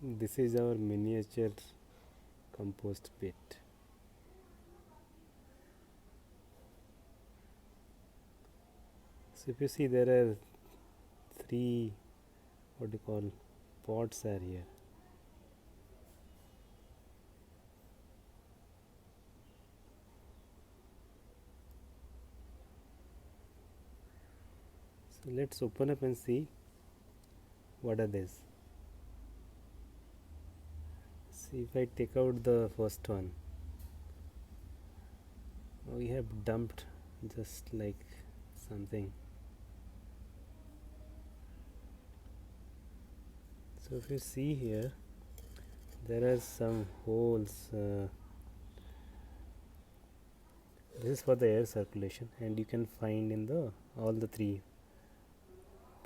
This is our miniature compost pit. So if you see, there are three, what do you call, pots are here. So let's open up and see what are these. See, if I take out the first one, we have dumped just like something. So if you see here, there are some holes. This is for the air circulation, and you can find in the all the three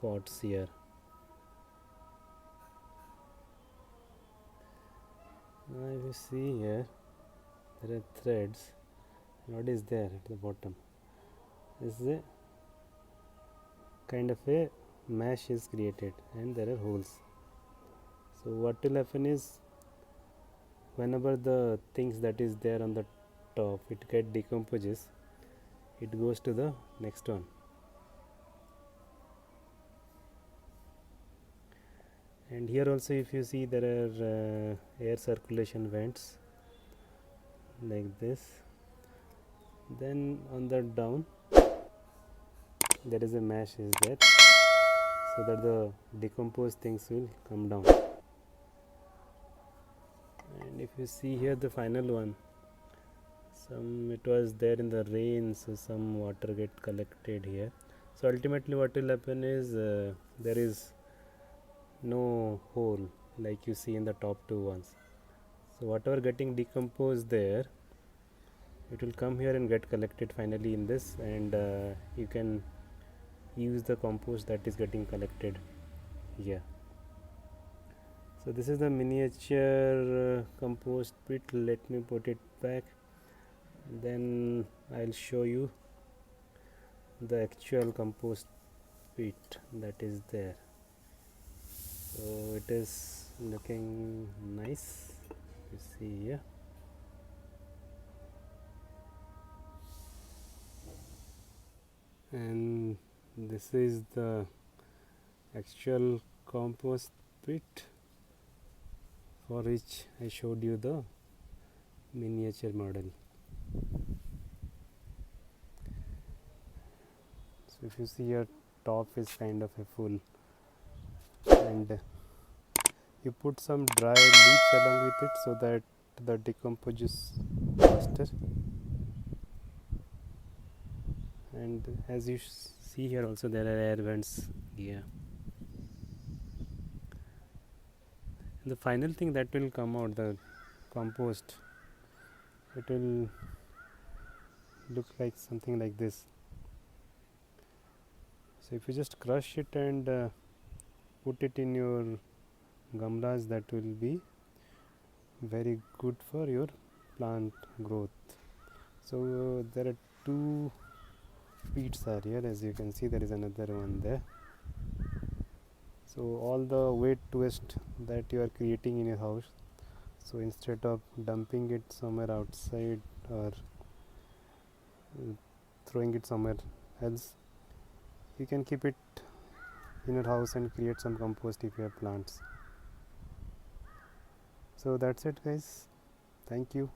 pots here. Now if you see here, there are threads. What is there at the bottom? This is a kind of a mesh is created, and there are holes. So what will happen is, whenever the things that is there on the top, it get decomposes, it goes to the next one. And here also, if you see, there are air circulation vents like this. Then on the down, there is a mesh is there, so that the decomposed things will come down. And if you see here, the final one, it was there in the rain, so some water get collected here. So ultimately what will happen is, there is no hole like you see in the top two ones. So whatever getting decomposed there, it will come here and get collected finally in this, and you can use the compost that is getting collected here. So this is the miniature compost pit. Let me put it back, then I'll show you the actual compost pit that is there. So it is looking nice, you see here. And this is the actual compost pit for which I showed you the miniature model. So if you see, your top is kind of a full, and you put some dry leaves along with it so that the decomposes faster. And as you see here also, there are air vents here. And the final thing that will come out, the compost, it will look like something like this. So if you just crush it and put it in your gamlas, that will be very good for your plant growth. So there are two pits are here, as you can see. There is another one there. So all the wet waste that you are creating in your house, so instead of dumping it somewhere outside or throwing it somewhere else, you can keep it in your house and create some compost if you have plants. So that's it, guys. Thank you.